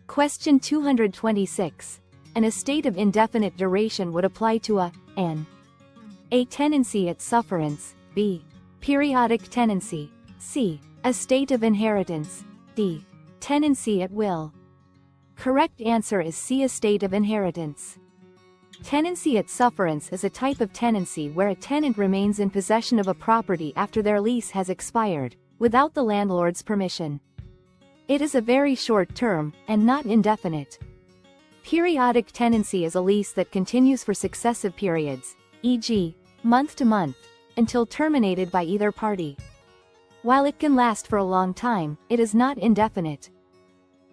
Question 226. An estate of indefinite duration would apply to an A. Tenancy at sufferance, b. Periodic tenancy, c. Estate of inheritance, d. Tenancy at will. Correct answer is c. Estate of inheritance. Tenancy at sufferance is a type of tenancy where a tenant remains in possession of a property after their lease has expired, without the landlord's permission. It is a very short term, and not indefinite. Periodic tenancy is a lease that continues for successive periods, e.g., month to month, until terminated by either party. While it can last for a long time, it is not indefinite.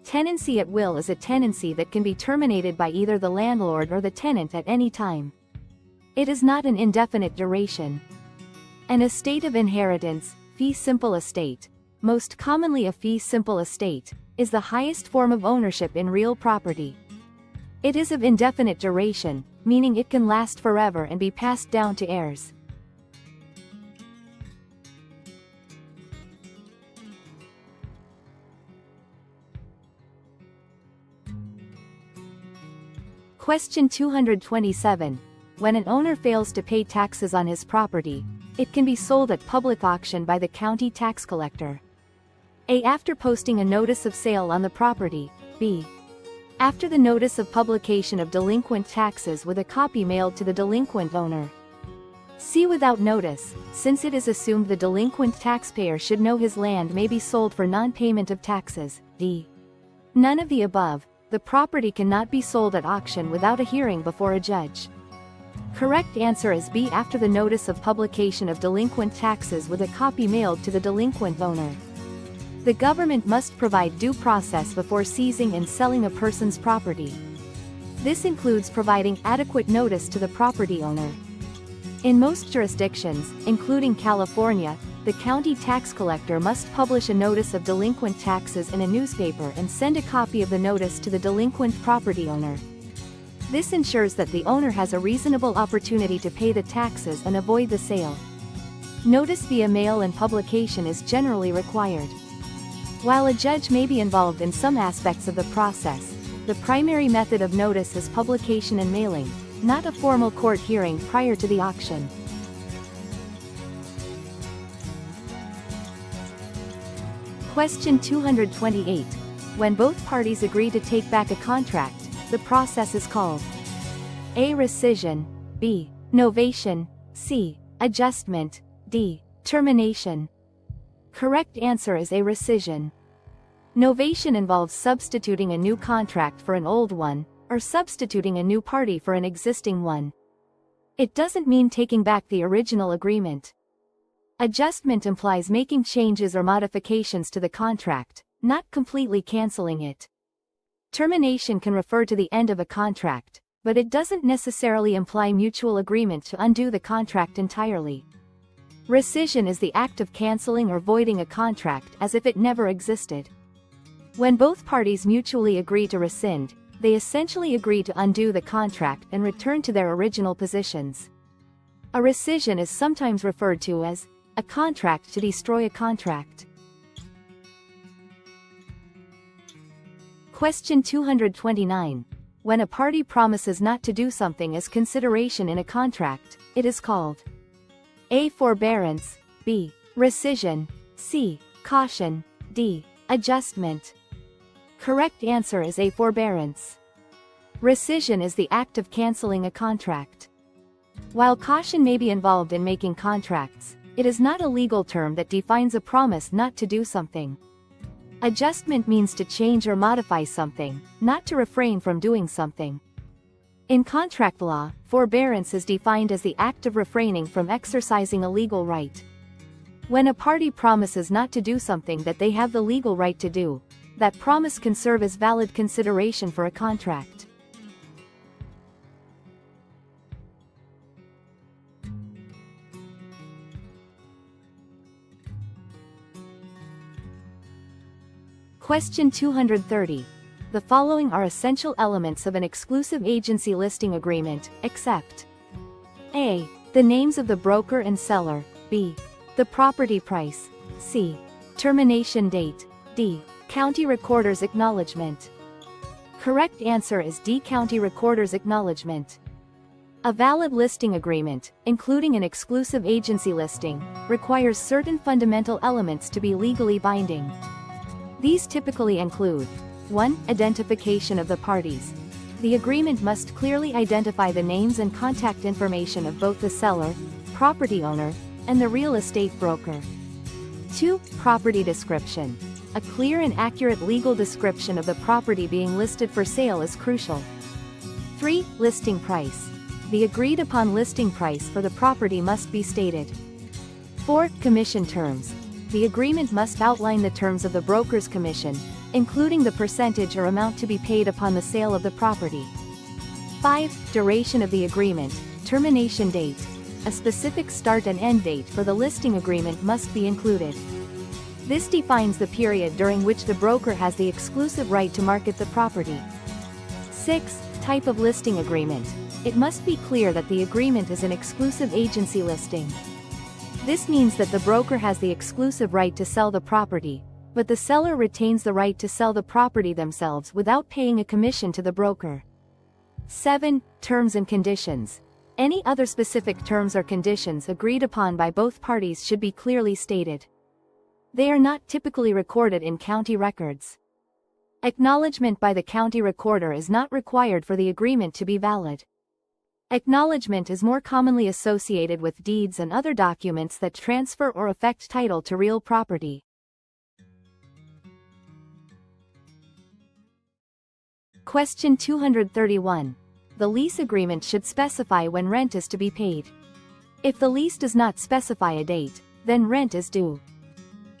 Tenancy at will is a tenancy that can be terminated by either the landlord or the tenant at any time. It is not an indefinite duration. An estate of inheritance, fee simple estate, most commonly a fee simple estate, is the highest form of ownership in real property. It is of indefinite duration, meaning it can last forever and be passed down to heirs. Question 227. When an owner fails to pay taxes on his property, it can be sold at public auction by the county tax collector. A. After posting a notice of sale on the property, b. After the notice of publication of delinquent taxes with a copy mailed to the delinquent owner. C. Without notice, since it is assumed the delinquent taxpayer should know his land may be sold for non-payment of taxes. D. None of the above. The property cannot be sold at auction without a hearing before a judge. Correct answer is B. After the notice of publication of delinquent taxes with a copy mailed to the delinquent owner. The government must provide due process before seizing and selling a person's property. This includes providing adequate notice to the property owner. In most jurisdictions, including California, the county tax collector must publish a notice of delinquent taxes in a newspaper and send a copy of the notice to the delinquent property owner. This ensures that the owner has a reasonable opportunity to pay the taxes and avoid the sale. Notice via mail and publication is generally required. While a judge may be involved in some aspects of the process, the primary method of notice is publication and mailing, not a formal court hearing prior to the auction. Question 228. When both parties agree to take back a contract, the process is called A. Rescission, b. Novation, c. Adjustment, d. Termination. Correct answer is A. Rescission. Novation involves substituting a new contract for an old one, or substituting a new party for an existing one. It doesn't mean taking back the original agreement. Adjustment implies making changes or modifications to the contract, not completely canceling it. Termination can refer to the end of a contract, but it doesn't necessarily imply mutual agreement to undo the contract entirely. Rescission is the act of canceling or voiding a contract as if it never existed. When both parties mutually agree to rescind, they essentially agree to undo the contract and return to their original positions. A rescission is sometimes referred to as a contract to destroy a contract. Question 229. When a party promises not to do something as consideration in a contract, it is called A. Forbearance, b. Rescission, c. Caution, d. Adjustment. Correct answer is A. Forbearance. Rescission is the act of canceling a contract. While caution may be involved in making contracts, it is not a legal term that defines a promise not to do something. Adjustment means to change or modify something, not to refrain from doing something. In contract law, forbearance is defined as the act of refraining from exercising a legal right. When a party promises not to do something that they have the legal right to do, that promise can serve as valid consideration for a contract. Question 230. The following are essential elements of an exclusive agency listing agreement, except A. The names of the broker and seller, b. The property price, c. Termination date, d. County recorder's acknowledgement. Correct answer is D. County Recorder's acknowledgement. A valid listing agreement, including an exclusive agency listing, requires certain fundamental elements to be legally binding. These typically include 1. Identification of the parties. The agreement must clearly identify the names and contact information of both the seller, property owner, and the real estate broker. 2. Property description. A clear and accurate legal description of the property being listed for sale is crucial. 3. Listing price. The agreed-upon listing price for the property must be stated. 4. Commission terms. The agreement must outline the terms of the broker's commission, including the percentage or amount to be paid upon the sale of the property. 5. Duration of the agreement, termination date. A specific start and end date for the listing agreement must be included. This defines the period during which the broker has the exclusive right to market the property. 6. Type of listing agreement. It must be clear that the agreement is an exclusive agency listing. This means that the broker has the exclusive right to sell the property, but the seller retains the right to sell the property themselves without paying a commission to the broker. 7. Terms and conditions. Any other specific terms or conditions agreed upon by both parties should be clearly stated. They are not typically recorded in county records. Acknowledgement by the county recorder is not required for the agreement to be valid. Acknowledgement is more commonly associated with deeds and other documents that transfer or affect title to real property. Question 231. The lease agreement should specify when rent is to be paid. If the lease does not specify a date, then rent is due.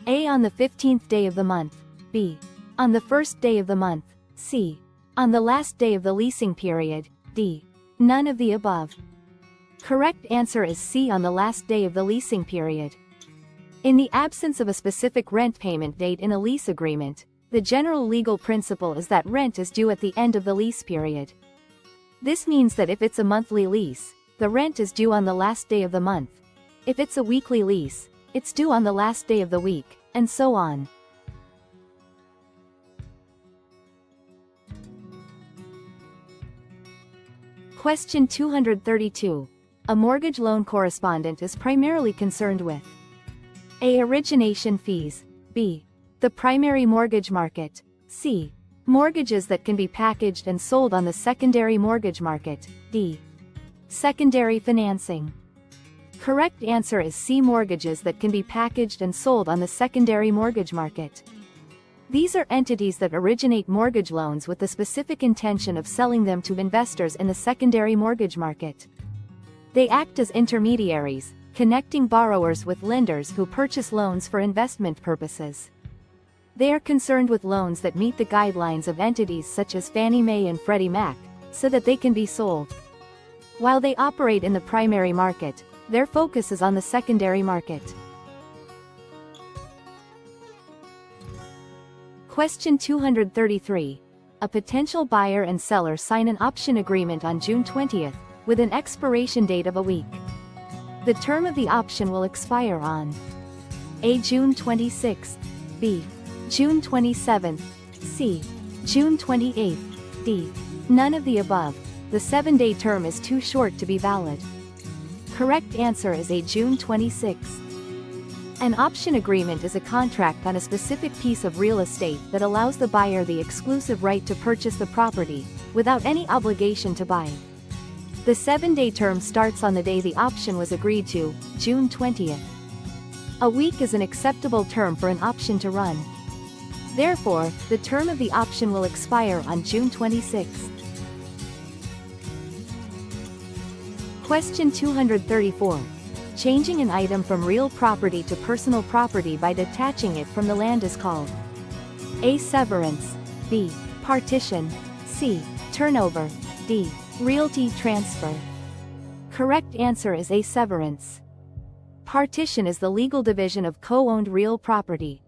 A. On the 15th day of the month. B. On the first day of the month. C. On the last day of the leasing period. D. None of the above. Correct answer is C. On the last day of the leasing period. In the absence of a specific rent payment date in a lease agreement, the general legal principle is that rent is due at the end of the lease period. This means that if it's a monthly lease, the rent is due on the last day of the month. If it's a weekly lease, it's due on the last day of the week, and so on. Question 232. A mortgage loan correspondent is primarily concerned with A. Origination fees. B. The primary mortgage market. C. Mortgages that can be packaged and sold on the secondary mortgage market. D. Secondary financing. Correct answer is C. Mortgages that can be packaged and sold on the secondary mortgage market. These are entities that originate mortgage loans with the specific intention of selling them to investors in the secondary mortgage market. They act as intermediaries, connecting borrowers with lenders who purchase loans for investment purposes. They are concerned with loans that meet the guidelines of entities such as Fannie Mae and Freddie Mac, so that they can be sold. While they operate in the primary market, their focus is on the secondary market. Question 233. A potential buyer and seller sign an option agreement on June 20th, with an expiration date of a week. The term of the option will expire on A. June 26th, B. June 27th, C. June 28th, D. None of the above. The 7-day term is too short to be valid. Correct answer is A. June 26th. An option agreement is a contract on a specific piece of real estate that allows the buyer the exclusive right to purchase the property, without any obligation to buy. The 7-day term starts on the day the option was agreed to, June 20th. A week is an acceptable term for an option to run. Therefore, the term of the option will expire on June 26th. Question 234. Changing an item from real property to personal property by detaching it from the land is called A. Severance. B. Partition. C. Turnover. D. Realty transfer. Correct answer is A. Severance. Partition is the legal division of co-owned real property.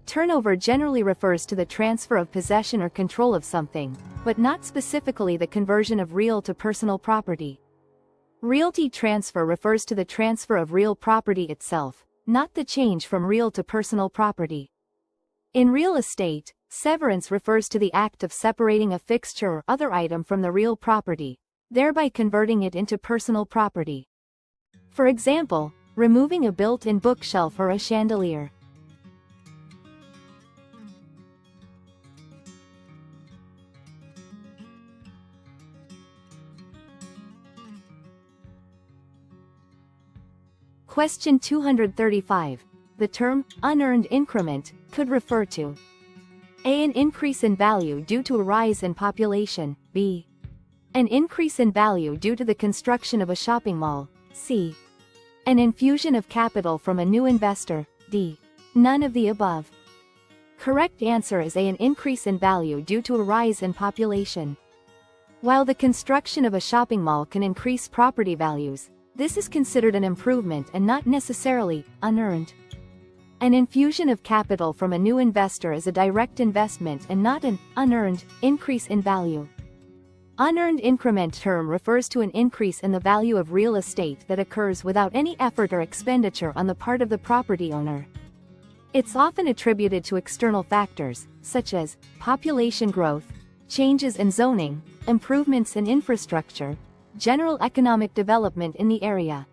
Turnover generally refers to the transfer of possession or control of something, but not specifically the conversion of real to personal property. Realty transfer refers to the transfer of real property itself, not the change from real to personal property. In real estate, Severance refers to the act of separating a fixture or other item from the real property, thereby converting it into personal property. For example, removing a built-in bookshelf or a chandelier. Question 235. The term, unearned increment, could refer to A. An increase in value due to a rise in population, B. An increase in value due to the construction of a shopping mall, C. An infusion of capital from a new investor, D. None of the above. Correct answer is A. An increase in value due to a rise in population. While the construction of a shopping mall can increase property values, this is considered an improvement and not necessarily unearned. An infusion of capital from a new investor is a direct investment and not an unearned increase in value. Unearned increment term refers to an increase in the value of real estate that occurs without any effort or expenditure on the part of the property owner. It's often attributed to external factors, such as population growth, changes in zoning, improvements in infrastructure, general economic development in the area.